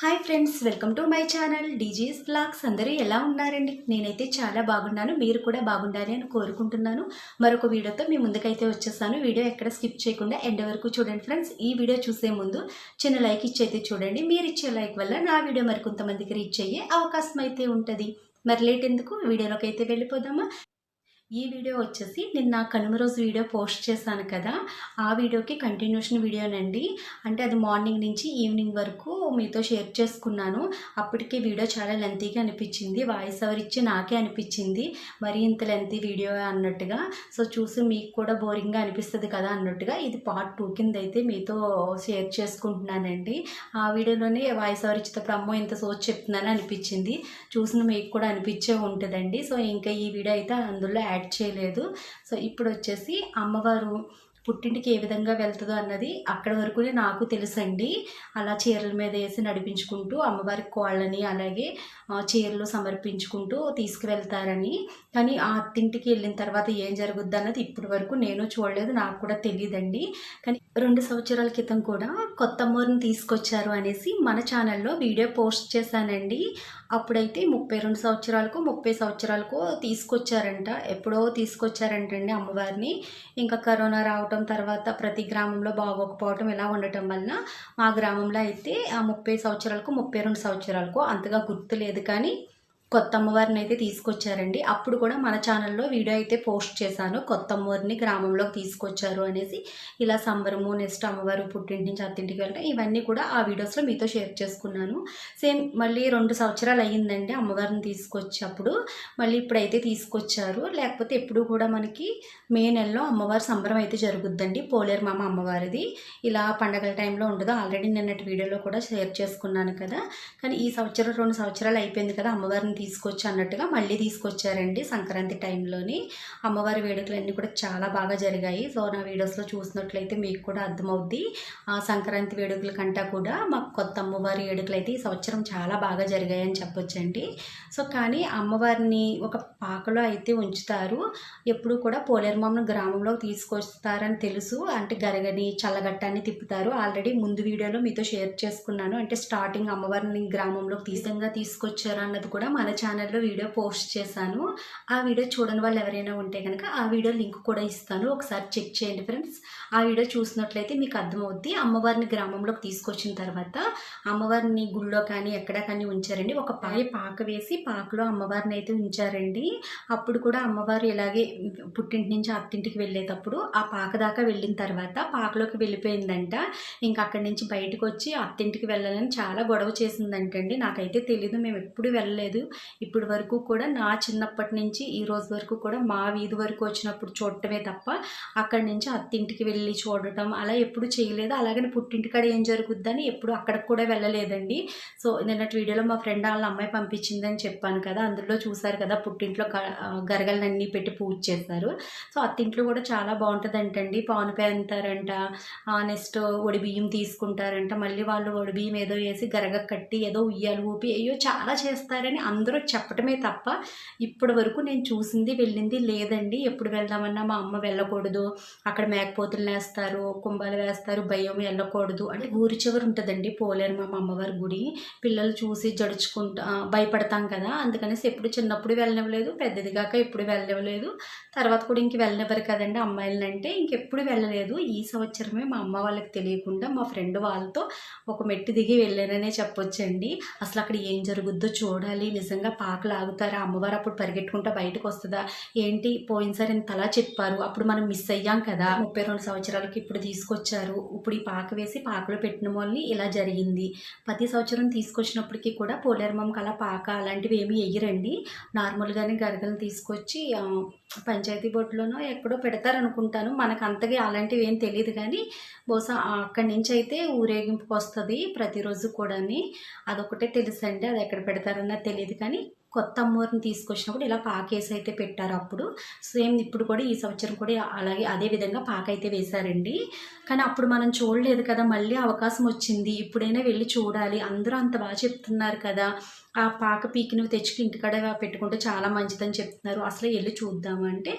Hi friends, welcome to my channel DGS blogs. అందరూ ఎలా ఉన్నారండి? నేనైతే చాలా బాగున్నాను. మీరు కూడా బాగుండాలి అని కోరుకుంటున్నాను. మరొక వీడియోతో మీ ముందుకైతే వచ్చేసాను. వీడియో ఎక్కడ స్కిప్ చేయకుండా ఎండ్ వరకు చూడండి ఫ్రెండ్స్. ఈ వీడియో చూసే ముందు చిన్న లైక్ ఇచ్చి అయితే చూడండి. మీరు ఇచ్చే లైక్ వల్ల నా వీడియో మరికొంతమందికి రీచ్ అయ్యే అవకాశం అయితే ఉంటుంది. మరి లేట్ ఎందుకు, వీడియోలోకి అయితే వెళ్ళిపోదామా? ఈ వీడియో వచ్చేసి నిన్న కనుమ రోజు వీడియో పోస్ట్ చేశాను కదా, ఆ వీడియోకి కంటిన్యూషన్ వీడియోనండి. అంటే అది మార్నింగ్ నుంచి ఈవినింగ్ వరకు మీతో షేర్ చేసుకున్నాను. అప్పటికే వీడియో చాలా లెంతీగా అనిపించింది. వాయిస్ ఓవర్ ఇచ్చి నాకే అనిపించింది మరీ ఇంత లెంతీ వీడియో అన్నట్టుగా. సో చూసి మీకు కూడా బోరింగ్గా అనిపిస్తుంది కదా అన్నట్టుగా ఇది పార్ట్ 2 కింద అయితే మీతో షేర్ చేసుకుంటున్నానండి. ఆ వీడియోలోనే వాయిస్ ఓవర్ ఇచ్చేటప్పుడు అమ్మో ఇంత సోచ్ చెప్తున్నాను అనిపించింది. చూసిన మీకు కూడా అనిపించే ఉంటుందండి. సో ఇంకా ఈ వీడియో అయితే అందులో యాడ్ చేయలేదు. సో ఇప్పుడు వచ్చేసి అమ్మవారు పుట్టింటికి ఏ విధంగా వెళ్తుందో అన్నది అక్కడ వరకునే నాకు తెలుసండి. అలా చీరల మీద వేసి నడిపించుకుంటూ అమ్మవారికి కోళ్ళని అలాగే చీరలు సమర్పించుకుంటూ తీసుకువెళ్తారని. కానీ ఆ అత్తింటికి వెళ్ళిన తర్వాత ఏం జరుగుద్ది అన్నది ఇప్పటి వరకు నేను చూడలేదు, నాకు కూడా తెలియదండి. కానీ 2 సంవత్సరాల క్రితం కూడా కొత్త అమ్మవారిని తీసుకొచ్చారు అనేసి మన ఛానల్లో వీడియో పోస్ట్ చేశానండి. అప్పుడైతే 32 సంవత్సరాలకు 30 సంవత్సరాలకు తీసుకొచ్చారంట. ఎప్పుడో తీసుకొచ్చారంటండి అమ్మవారిని. ఇంకా కరోనా రావటం తర్వాత ప్రతి గ్రామంలో బాగోకపోవటం ఇలా ఉండటం వల్ల మా గ్రామంలో అయితే ఆ 30 సంవత్సరాలకు 32 సంవత్సరాలకు అంతగా గుర్తు లేదు, కానీ కొత్త అమ్మవారిని అయితే తీసుకొచ్చారండి. అప్పుడు కూడా మన ఛానల్లో వీడియో అయితే పోస్ట్ చేశాను, కొత్త అమ్మవారిని గ్రామంలోకి తీసుకొచ్చారు అనేసి. ఇలా సంబరము, నెక్స్ట్ అమ్మవారు పుట్టింటి నుంచి అత్తింటికి వెళ్ళటం, ఇవన్నీ కూడా ఆ వీడియోస్లో మీతో షేర్ చేసుకున్నాను. సేమ్ మళ్ళీ 2 సంవత్సరాలు అయ్యిందండి అమ్మవారిని తీసుకొచ్చేప్పుడు. మళ్ళీ ఇప్పుడైతే తీసుకొచ్చారు. లేకపోతే ఎప్పుడు కూడా మనకి మే నెలలో అమ్మవారి సంబరం అయితే జరుగుద్దండి, పోలేరు మామ అమ్మవారిది. ఇలా పండగల టైంలో ఉండదు. ఆల్రెడీ నిన్నటి వీడియోలో కూడా షేర్ చేసుకున్నాను కదా. కానీ ఈ సంవత్సరం 2 సంవత్సరాలు అయిపోయింది కదా అమ్మవారిని తీసుకొచ్చి అన్నట్టుగా మళ్ళీ తీసుకొచ్చారండి సంక్రాంతి టైంలోని. అమ్మవారి వేడుకలన్నీ కూడా చాలా బాగా జరిగాయి. సో నా వీడియోస్లో చూసినట్లయితే మీకు కూడా అర్థమవుద్ది. ఆ సంక్రాంతి వేడుకల కంటే కూడా మాకు కొత్త అమ్మవారి వేడుకలు అయితే ఈ సంవత్సరం చాలా బాగా జరిగాయని చెప్పొచ్చండి. సో కానీ అమ్మవారిని ఒక పాకలో అయితే ఉంచుతారు. ఎప్పుడు కూడా పోలేరమ్మను గ్రామంలోకి తీసుకొస్తారని తెలుసు. అంటే గరగని చల్లగట్టాన్ని తిప్పుతారు. ఆల్రెడీ ముందు వీడియోలో మీతో షేర్ చేసుకున్నాను. అంటే స్టార్టింగ్ అమ్మవారిని గ్రామంలోకి తీసుకొచ్చారు అన్నది కూడా మన ఛానల్లో వీడియో పోస్ట్ చేశాను. ఆ వీడియో చూడని వాళ్ళు ఎవరైనా ఉంటే కనుక ఆ వీడియో లింక్ కూడా ఇస్తాను, ఒకసారి చెక్ చేయండి ఫ్రెండ్స్. ఆ వీడియో చూసినట్లయితే మీకు అర్థమవుద్ది. అమ్మవారిని గ్రామంలోకి తీసుకొచ్చిన తర్వాత అమ్మవారిని గుళ్ళో కానీ ఎక్కడ కానీ ఉంచారండి. ఒక పాక వేసి పాకలో అమ్మవారిని అయితే ఉంచారండి. అప్పుడు కూడా అమ్మవారు ఇలాగే పుట్టింటి నుంచి అత్తింటికి వెళ్ళేటప్పుడు ఆ పాక దాకా వెళ్ళిన తర్వాత పాకలోకి వెళ్ళిపోయిందంట. ఇంకా అక్కడి నుంచి బయటకు వచ్చి అత్తింటికి వెళ్ళాలని చాలా గొడవ చేసిందంటండి. నాకైతే తెలీదు, మేము ఎప్పుడు వెళ్ళలేదు. ఇప్పటి వరకు కూడా నా చిన్నప్పటి నుంచి ఈ రోజు వరకు కూడా మా వీధి వరకు వచ్చినప్పుడు చూడటమే తప్ప అక్కడి నుంచి అత్తింటికి వెళ్ళి చూడటం అలా ఎప్పుడు చేయలేదు. అలాగని పుట్టింటికాడ ఏం జరుగుద్దని ఎప్పుడు అక్కడికి కూడా వెళ్ళలేదండి. సో నిన్నటి వీడియోలో మా ఫ్రెండ్ వాళ్ళ అమ్మాయి పంపించిందని చెప్పాను కదా, అందులో చూసారు కదా పుట్టింట్లో గరగలన్నీ పెట్టి పూజ చేస్తారు. సో అత్తింట్లో కూడా చాలా బాగుంటుందంటండి. పానుపే అంటారంట, నెక్స్ట్ ఒడి బియ్యం తీసుకుంటారంట, మళ్ళీ వాళ్ళు ఒడి బియ్యం ఏదో వేసి గరగ కట్టి ఏదో ఉయ్యాలు ఊపి అయ్యో చాలా చేస్తారని అందరూ చెప్పటమే తప్ప ఇప్పటి వరకు నేను చూసింది వెళ్ళింది లేదండి. ఎప్పుడు వెళ్దామన్నా మా అమ్మ వెళ్ళకూడదు, అక్కడ మేకపోతులు వేస్తారు, కుంభాలు వేస్తారు, భయం, వెళ్ళకూడదు అంటే ఊరి చివరి ఉంటుందండి పోలేరు మా అమ్మవారి గుడి. పిల్లలు చూసి జడుచుకుంటా భయపడతాం కదా, అందుకనేసి ఎప్పుడు చిన్నప్పుడు వెళ్ళనివ్వలేదు, పెద్దదిగాక ఎప్పుడు వెళ్ళనివ్వలేదు. తర్వాత కూడా ఇంక వెళ్ళనివ్వరు కదండి అమ్మాయిలని అంటే, ఇంకెప్పుడు వెళ్ళలేదు. ఈ సంవత్సరమే మా అమ్మ వాళ్ళకి తెలియకుండా మా ఫ్రెండ్ వాళ్ళతో ఒక మెట్టు దిగి వెళ్ళాననే చెప్పొచ్చండి. అసలు అక్కడ ఏం జరుగుద్దో చూడాలి. నిజంగా పాకలు ఆగుతారా, అమ్మవారు అప్పుడు పరిగెట్టుకుంటా బయటకు వస్తుందా ఏంటి? పోయినసారి ఇంత అలా చెప్పారు, అప్పుడు మనం మిస్ అయ్యాం కదా. 32 సంవత్సరాలకి ఇప్పుడు తీసుకొచ్చారు. ఇప్పుడు ఈ పాక వేసి పాకలో పెట్టిన వాళ్ళని ఇలా జరిగింది. ప్రతి సంవత్సరం తీసుకొచ్చినప్పటికీ కూడా పోలేరమ్మకి అలా పాక అలాంటివి ఏమీ వేయరండి. నార్మల్గానే గరగలను తీసుకొచ్చి పంచాయతీ బోర్డులోనో ఎక్కడో పెడతారనుకుంటాను. మనకు అంతగా అలాంటివి ఏం తెలియదు, కానీ బహుశా అక్కడి నుంచి అయితే ఊరేగింపుకి వస్తుంది ప్రతిరోజు కూడా. అదొకటే తెలుసండి, అది ఎక్కడ పెడతారన్నది తెలియదు. కానీ కొత్త అమ్మవారిని తీసుకొచ్చినప్పుడు ఇలా పాకేసి అయితే పెట్టారు అప్పుడు. సేమ్ ఇప్పుడు కూడా ఈ సంవత్సరం కూడా అలాగే అదే విధంగా పాకైతే వేశారండి. కానీ అప్పుడు మనం చూడలేదు కదా, మళ్ళీ అవకాశం వచ్చింది, ఇప్పుడైనా వెళ్ళి చూడాలి, అందరూ అంత బాగా చెప్తున్నారు కదా, ఆ పాక పీకినవి తెచ్చుకు ఇంటికాడ పెట్టుకుంటే చాలా మంచిదని చెప్తున్నారు, అసలు వెళ్ళి చూద్దాము అంటే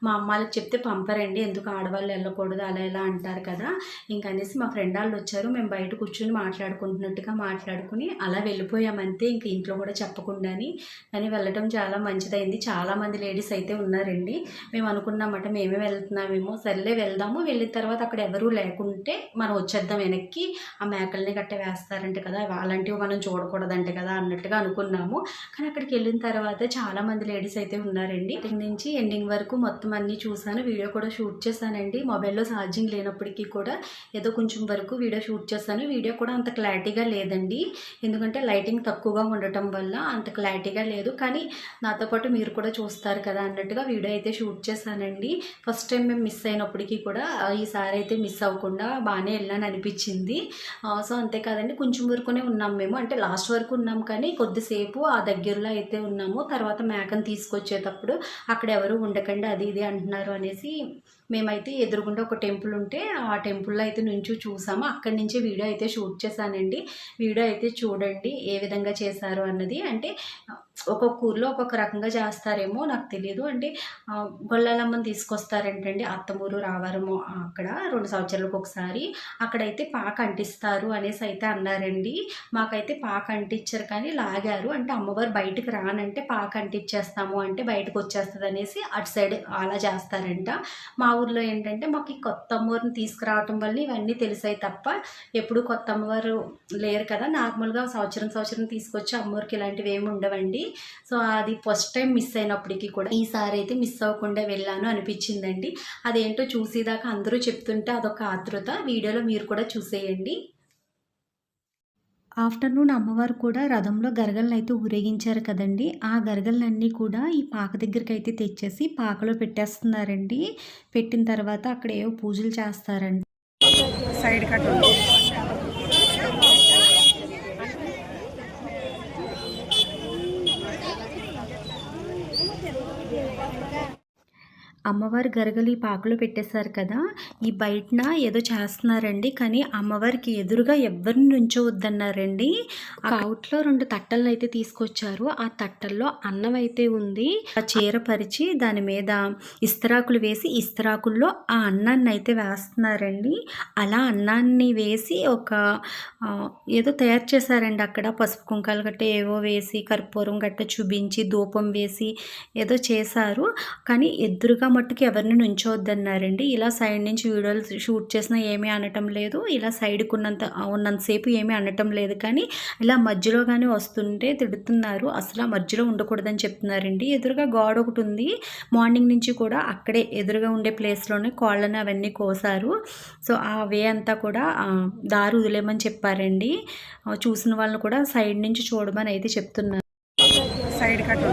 మా అమ్మాళ్ళకి చెప్తే పంపరండి, ఎందుకు ఆడవాళ్ళు వెళ్ళకూడదు అలా ఇలా అంటారు కదా. ఇంకనేసి మా ఫ్రెండ్ వాళ్ళు వచ్చారు, మేము బయట కూర్చొని మాట్లాడుకుంటున్నట్టుగా మాట్లాడుకుని అలా వెళ్ళిపోయామంతే, ఇంక ఇంట్లో కూడా చెప్పకుండాని. కానీ వెళ్ళటం చాలా మంచిదైంది, చాలామంది లేడీస్ అయితే ఉన్నారండి. మేము అనుకున్నామట మేమే వెళ్తున్నామేమో, సర్లే వెళ్దాము, వెళ్ళిన తర్వాత అక్కడ ఎవరూ లేకుంటే మనం వచ్చేద్దాం వెనక్కి, ఆ మేకల్ని గట్ట వేస్తారంట కదా, అలాంటివి మనం చూడకూడదంట కదా అన్నట్టుగా అనుకున్నాము. కానీ అక్కడికి వెళ్ళిన తర్వాత చాలామంది లేడీస్ అయితే ఉన్నారండి. ఇక్కడి నుంచి ఎండింగ్ వరకు మొత్తం అన్నీ చూసాను, వీడియో కూడా షూట్ చేశానండి. మొబైల్లో ఛార్జింగ్ లేనప్పటికీ కూడా ఏదో కొంచెం వరకు వీడియో షూట్ చేశాను. వీడియో కూడా అంత క్లారిటీగా లేదండి, ఎందుకంటే లైటింగ్ తక్కువగా ఉండటం వల్ల అంత క్లారిటీగా లేదు. కానీ నాతో పాటు మీరు కూడా చూస్తారు కదా అన్నట్టుగా వీడియో అయితే షూట్ చేశానండి. ఫస్ట్ టైం మేము మిస్ అయినప్పటికీ కూడా ఈసారి అయితే మిస్ అవ్వకుండా బాగానే వెళ్ళాను అనిపించింది. సో అంతేకాదండి, కొంచెం వరకునే ఉన్నాం మేము, అంటే లాస్ట్ వరకు ఉన్నాం కానీ కొద్దిసేపు ఆ దగ్గరలో అయితే ఉన్నాము. తర్వాత మేకను తీసుకొచ్చేటప్పుడు అక్కడ ఎవరు ఉండకండి అది ఇది అంటున్నారు అనేసి మేమైతే ఎదురుగుండా ఒక టెంపుల్ ఉంటే ఆ టెంపుల్లో అయితే నుంచి చూసాము, అక్కడి నుంచే వీడియో అయితే షూట్ చేశానండి. వీడియో అయితే చూడండి ఏ విధంగా చేశారు అన్నది. అంటే ఒక్కొక్క ఊర్లో ఒక్కొక్క రకంగా చేస్తారేమో నాకు తెలియదు. అంటే గొల్లలమ్మని తీసుకొస్తారంటండి, అత్తమూరు రావారము అక్కడ 2 సంవత్సరాలకు ఒకసారి, అక్కడైతే పాక అంటిస్తారు అనేసి అయితే అన్నారండి. మాకైతే పాక అంటించారు కానీ లాగారు, అంటే అమ్మవారు బయటకు రానంటే పాక అంటించేస్తాము అంటే బయటకు వచ్చేస్తుంది అనేసి అటు సైడ్ అలా చేస్తారంట. మా ఊర్లో ఏంటంటే మాకు ఈ కొత్త అమ్మవారిని తీసుకురావటం వల్ల ఇవన్నీ తెలిసాయి తప్ప ఎప్పుడు కొత్త అమ్మవారు లేరు కదా, నార్మల్గా సంవత్సరం తీసుకొచ్చి అమ్మవారికి ఇలాంటివి ఏమి ఉండవండి. సో అది ఫస్ట్ టైం మిస్ అయినప్పటికీ కూడా ఈసారి అయితే మిస్ అవ్వకుండా వెళ్ళాను అనిపించిందండి. అదేంటో చూసేదాకా అందరూ చెప్తుంటే అదొక ఆతృత, వీడియోలో మీరు కూడా చూసేయండి. ఆఫ్టర్నూన్ అమ్మవారు కూడా రథంలో గరగలను అయితే ఊరేగించారు కదండి, ఆ గరగలన్నీ కూడా ఈ పాక దగ్గరికి అయితే తెచ్చేసి పాకలో పెట్టేస్తున్నారండి. పెట్టిన తర్వాత అక్కడ ఏవో పూజలు చేస్తారండి. సైడ్ కట్ అమ్మవారి గరగలు ఈ పాకలో పెట్టేశారు కదా, ఈ బయటన ఏదో చేస్తున్నారండి, కానీ అమ్మవారికి ఎదురుగా ఎవరిని నుంచోవద్దన్నారండి. ఆ అవుట్లో 2 తట్టలను అయితే తీసుకొచ్చారు, ఆ తట్టల్లో అన్నం అయితే ఉంది, ఆ చీర పరిచి దాని మీద ఇస్తరాకులు వేసి ఇస్తరాకుల్లో ఆ అన్నాన్ని అయితే వేస్తున్నారండి. అలా అన్నాన్ని వేసి ఒక ఏదో తయారు చేశారండి, అక్కడ పసుపు కుంకాలు గట్ట ఏవో వేసి కర్పూరం గట్ట చూపించి ధూపం వేసి ఏదో చేశారు. కానీ ఎదురుగా మట్టుకు ఎవరిని నుంచోవద్దన్నారండి. ఇలా సైడ్ నుంచి వీడియోలు షూట్ చేసినా ఏమీ అనటం లేదు, ఇలా సైడ్కి ఉన్నంతసేపు ఏమీ అనటం లేదు. కానీ ఇలా మధ్యలో కానీ వస్తుంటే తిడుతున్నారు, అసలు మధ్యలో ఉండకూడదని చెప్తున్నారండి. ఎదురుగా గాడ్ ఒకటి ఉంది, మార్నింగ్ నుంచి కూడా అక్కడే ఎదురుగా ఉండే ప్లేస్లోనే కోళ్ళని అవన్నీ కోసారు. సో ఆ వే అంతా కూడా దారి వదిలేమని చెప్పారండి. చూసిన వాళ్ళని కూడా సైడ్ నుంచి చూడమని అయితే చెప్తున్నారు. సైడ్ కట్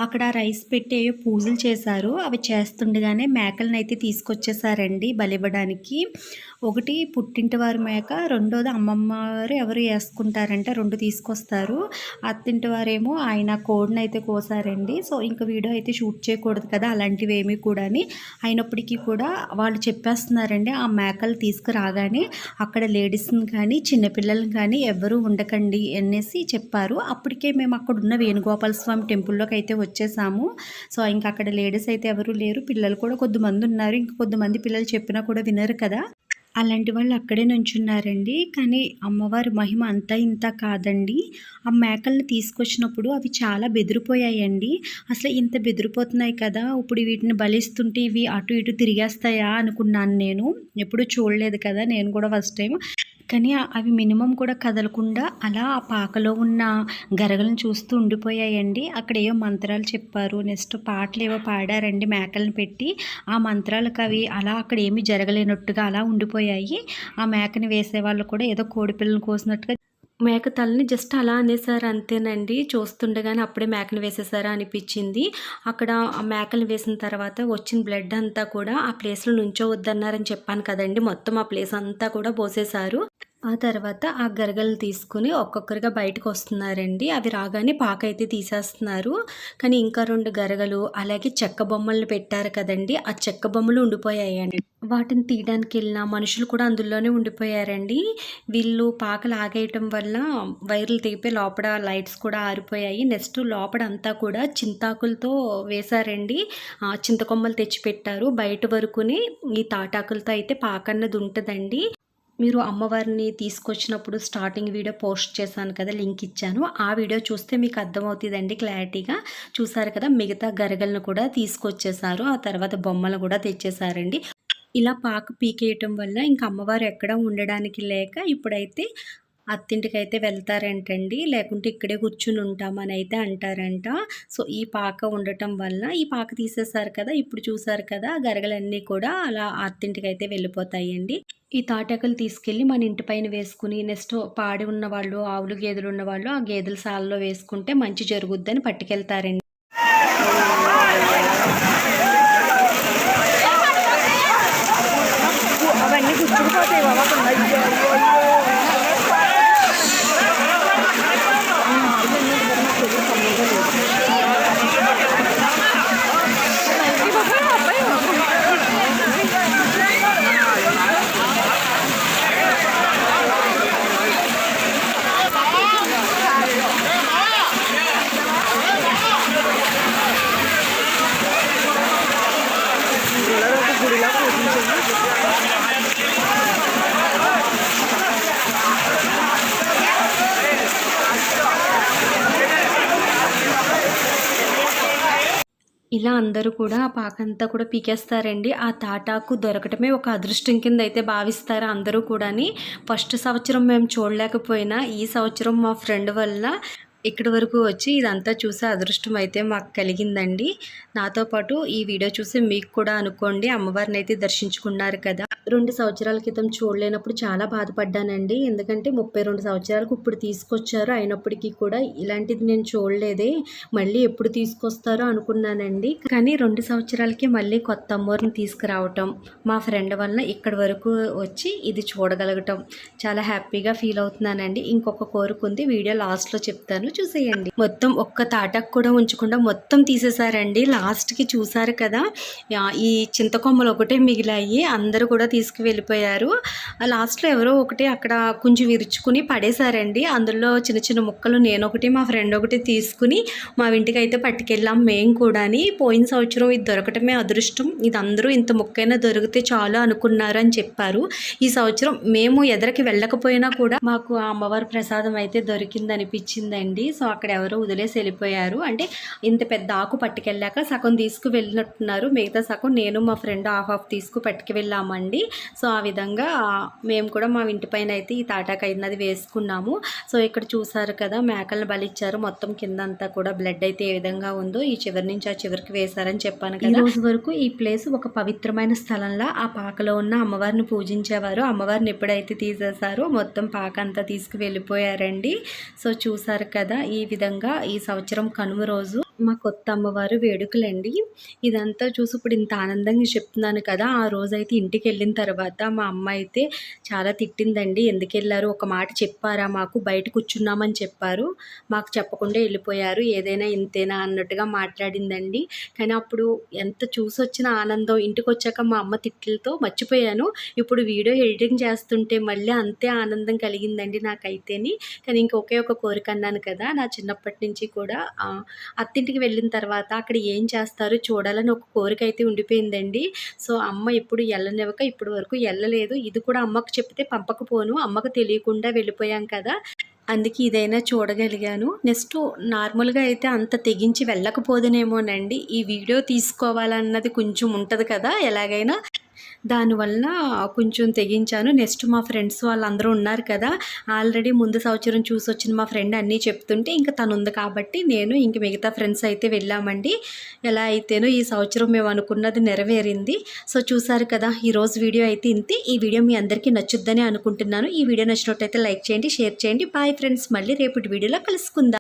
అక్కడ రైస్ పెట్టి పూజలు చేశారు, అవి చేస్తుండగానే మేకలను అయితే తీసుకొచ్చేసారండి బలివ్వడానికి. ఒకటి పుట్టింటి వారి మేక, రెండోది అమ్మమ్మ వారు ఎవరు వేసుకుంటారంటే 2 తీసుకొస్తారు. అత్తింటి వారేమో ఆయన కోడిని అయితే కోసారండి. సో ఇంకా వీడియో అయితే షూట్ చేయకూడదు కదా అలాంటివి ఏమీ కూడా, అయినప్పటికీ కూడా వాళ్ళు చెప్పేస్తున్నారండి, ఆ మేకలు తీసుకురాగానే అక్కడ లేడీస్ని కానీ చిన్నపిల్లల్ని కానీ ఎవరు ఉండకండి అనేసి చెప్పారు. అప్పటికే మేము అక్కడ ఉన్న వేణుగోపాల స్వామి టెంపుల్లోకి అయితే వచ్చేసాము. సో ఇంకా అక్కడ లేడీస్ అయితే ఎవరు లేరు, పిల్లలు కూడా కొద్దిమంది ఉన్నారు, ఇంకా కొద్దిమంది పిల్లలు చెప్పినా కూడా వినరు కదా. అలాంటి వాళ్ళు అక్కడే నుంచున్నారండి. కానీ అమ్మవారి మహిమ అంతా ఇంతా కాదండి. ఆ మేకల్ని తీసుకొచ్చినప్పుడు అవి చాలా బెదిరిపోయాయండి. అసలు ఇంత బెదిరిపోతున్నాయి కదా! ఇప్పుడు వీటిని బలిస్తుంటే ఇవి అటు ఇటు తిరిగేస్తాయా అనుకున్నాను నేను. ఎప్పుడూ చూడలేదు కదా! నేను కూడా ఫస్ట్ టైమ్. కానీ అవి మినిమమ్ కూడా కదలకుండా అలా ఆ పాకలో ఉన్న గరగలను చూస్తూ ఉండిపోయాయండి. అక్కడ ఏవో మంత్రాలు చెప్పారు. నెక్స్ట్ పాటలేవో పాడారండి మేకలను పెట్టి. ఆ మంత్రాలకు అవి అలా అక్కడ ఏమీ జరగలేనట్టుగా అలా ఉండిపోయాయి. ఆ మేకని వేసేవాళ్ళు కూడా ఏదో కోడిపిల్లని కోసినట్టుగా మేక తలని జస్ట్ అలా అనేసారు అంతేనండి. చూస్తుండగానే అప్పుడే మేకని వేసేసారా అనిపించింది. అక్కడ ఆ మేకలు వేసిన తర్వాత వచ్చిన బ్లడ్ అంతా కూడా ఆ ప్లేస్‌లో నుంచోవద్దన్నారని చెప్పాను కదండీ! మొత్తం ఆ ప్లేస్ అంతా కూడా పోసేశారు. ఆ తర్వాత ఆ గరగలు తీసుకొని ఒక్కొక్కరిగా బయటకొస్తున్నారండి. అవి రాగానే పాకైతే తీసేస్తున్నారు. కానీ ఇంకా 2 గరగలు అలాగే చెక్క బొమ్మలు పెట్టారు కదండీ! ఆ చెక్క బొమ్మలు ఉండిపోయాయండి. వాటిని తీయడానికెళ్ళిన మనుషులు కూడా అందులోనే ఉండిపోయారండి. వీళ్ళు పాక లాగేయటం వల్ల వైర్లు తెగిపోయి లోపల లైట్స్ కూడా ఆరిపోయాయి. నెక్స్ట్ లోపడంతా కూడా చింతాకులతో వేశారండి. చింతకొమ్మలు తెచ్చిపెట్టారు. బయట వరకుని ఈ తాటాకులతో అయితే పాకన్నది ఉంటదండి. మీరు అమ్మవారిని తీసుకొచ్చినప్పుడు స్టార్టింగ్ వీడియో పోస్ట్ చేశాను కదా! లింక్ ఇచ్చాను. ఆ వీడియో చూస్తే మీకు అర్థమవుతదండి క్లారిటీగా. చూసారు కదా! మిగతా గరగలను కూడా తీసుకొచ్చేసారు. ఆ తర్వాత బొమ్మలు కూడా తెచ్చేసారండి. ఇలా పాక పీకేయటం వల్ల ఇంక అమ్మవారు ఎక్కడ ఉండడానికి లేక ఇప్పుడైతే అత్తింటికైతే వెళ్తారంటండి. లేకుంటే ఇక్కడే కూర్చుని ఉంటామనైతే అంటారంట. సో, ఈ పాక ఉండటం వల్ల ఈ పాక తీసేశారు కదా! ఇప్పుడు చూసారు కదా! గరగలన్నీ కూడా అలా అత్తింటికైతే వెళ్ళిపోతాయండి. ఈ తాటాకులు తీసుకెళ్ళి మన ఇంటి పైన వేసుకుని నెక్స్ట్ పాడి ఉన్నవాళ్ళు, ఆవులు, గేదెలు ఉన్నవాళ్ళు ఆ గేదెల సాలలో వేసుకుంటే మంచి జరుగుద్దని పట్టుకెళ్తారండి. అవన్నీ గుచ్చుకుపోతాయి బాబా. ఇలా అందరూ కూడా ఆ పాకంతా కూడా పీకేస్తారండి. ఆ తాటాకు దొరకటమే ఒక అదృష్టం కింద అయితే భావిస్తారు అందరూ కూడాని. ఫస్ట్ సంవత్సరం మేము చూడలేకపోయినా ఈ సంవత్సరం మా ఫ్రెండ్ వల్ల ఇక్కడి వరకు వచ్చి ఇదంతా చూసే అదృష్టం అయితే మాకు కలిగిందండి. నాతో పాటు ఈ వీడియో చూసి మీకు కూడా అనుకోండి అమ్మవారిని అయితే దర్శించుకున్నారు కదా! 2 సంవత్సరాల క్రితం చూడలేనప్పుడు చాలా బాధపడ్డానండి. ఎందుకంటే 32 సంవత్సరాలకు ఇప్పుడు తీసుకొచ్చారు. అయినప్పటికీ కూడా ఇలాంటిది నేను చూడలేదే. మళ్ళీ ఎప్పుడు తీసుకొస్తారో అనుకున్నానండి. కానీ 2 సంవత్సరాలకే మళ్ళీ కొత్త అమ్మవారిని తీసుకురావటం, మా ఫ్రెండ్ వల్ల ఇక్కడి వరకు వచ్చి ఇది చూడగలగటం చాలా హ్యాపీగా ఫీల్ అవుతున్నానండి. ఇంకొక కోరిక ఉంది. వీడియో లాస్ట్‌లో చెప్తాను చూసేయండి. మొత్తం ఒక్క తాటాకు కూడా ఉంచకుండా మొత్తం తీసేసారండి. లాస్ట్‌కి చూసారు కదా! ఈ చింతకొమ్మలు ఒకటే మిగిలాయి. అందరూ కూడా తీసుకువెళ్ళిపోయారు. లాస్ట్‌లో ఎవరో ఒకటి అక్కడ కొంచెం విరుచుకుని పడేశారండి. అందులో చిన్న చిన్న ముక్కలు నేనొకటి మా ఫ్రెండ్ ఒకటి తీసుకుని మా ఇంటికైతే పట్టుకెళ్ళాం మేము కూడాని. పోయిన సంవత్సరం ఇది దొరకటమే అదృష్టం. ఇది అందరూ ఇంత ముక్కైనా దొరికితే చాలు అనుకున్నారు అని చెప్పారు. ఈ సంవత్సరం మేము ఎదరికి వెళ్ళకపోయినా కూడా మాకు ఆ అమ్మవారి ప్రసాదం అయితే దొరికిందనిపించిందండి. సో అక్కడ ఎవరో వదిలేసి వెళ్ళిపోయారు. అంటే ఇంత పెద్ద ఆకు పట్టుకెళ్ళాక సగం తీసుకువెళ్ళినట్టున్నారు. మిగతా సగం నేను మా ఫ్రెండ్ హాఫ్ తీసుకు పట్టుకువెళ్ళామండి. సో ఆ విధంగా మేము కూడా మా ఇంటి పైన అయితే ఈ తాటాకు అయినది వేసుకున్నాము. సో ఇక్కడ చూసారు కదా మేకలను బలిచ్చారు. మొత్తం కింద అంతా కూడా బ్లడ్ అయితే ఏ విధంగా ఉందో ఈ చివరి నుంచి ఆ చివరికి వేశారని చెప్పాను కదా. ఈ రోజు వరకు ఈ ప్లేస్ ఒక పవిత్రమైన స్థలంలో ఆ పాకలో ఉన్న అమ్మవారిని పూజించేవారు. అమ్మవారిని ఎప్పుడైతే తీసేశారో మొత్తం పాక అంతా తీసుకువెళ్ళిపోయారండి. సో చూసారు కదా ఈ విధంగా ఈ సంవత్సరం కనుమ రోజు మా కొత్త అమ్మవారు వేడుకలండి. ఇదంతా చూసి ఇప్పుడు ఇంత ఆనందంగా చెప్తున్నాను కదా! ఆ రోజైతే ఇంటికెళ్ళిన తర్వాత మా అమ్మ అయితే చాలా తిట్టిందండి. ఎందుకెళ్లారు? ఒక మాట చెప్పారా మాకు? బయట కూర్చున్నామని చెప్పారు. మాకు చెప్పకుండా వెళ్ళిపోయారు. ఏదైనా ఇంతేనా అన్నట్టుగా మాట్లాడిందండి. కానీ అప్పుడు ఎంత చూసొచ్చిన ఆనందం ఇంటికొచ్చాక మా అమ్మ తిట్లతో మర్చిపోయాను. ఇప్పుడు వీడియో ఎడిటింగ్ చేస్తుంటే మళ్ళీ అంతే ఆనందం కలిగిందండి నాకైతేని. కానీ ఒకే ఒక కోరిక అన్నాను కదా! నా చిన్నప్పటి నుంచి కూడా అత్తింటికి పుట్టింటికి వెళ్ళిన తర్వాత అక్కడ ఏం చేస్తారో చూడాలని ఒక కోరిక అయితే ఉండిపోయిందండి. సో, అమ్మ ఎప్పుడు ఎళ్ళనివ్వక ఇప్పటి వరకు ఎళ్ళలేదు. ఇది కూడా అమ్మకు చెప్తే పంపకపోను. అమ్మకు తెలియకుండా వెళ్ళిపోయాం కదా! అందుకే ఇదైనా చూడగలిగాను. నెక్స్ట్ నార్మల్‌గా అయితే అంత తెగించి వెళ్ళకపోదునేమోనండి. ఈ వీడియో తీసుకోవాలన్నది కొంచెం ఉంటది కదా! ఎలాగైనా. దానివలన కొంచెం తెగించాను. నెక్స్ట్ మా ఫ్రెండ్స్ వాళ్ళందరూ ఉన్నారు కదా! ఆల్రెడీ ముందు సంవత్సరం చూసొచ్చిన మా ఫ్రెండ్ అన్నీ చెప్తుంటే ఇంక తనుంది కాబట్టి నేను ఇంక మిగతా ఫ్రెండ్స్ అయితే వెళ్ళామండి. ఎలా అయితేనో ఈ సంవత్సరం మేము అనుకున్నది నెరవేరింది. సో, చూసారు కదా! ఈరోజు వీడియో అయితే ఇంతే. ఈ వీడియో మీ అందరికీ నచ్చుద్దని అనుకుంటున్నాను. ఈ వీడియో నచ్చినట్టయితే లైక్ చేయండి, షేర్ చేయండి. Bye friends. మళ్ళీ రేపటి వీడియోలో కలుసుకుందాం.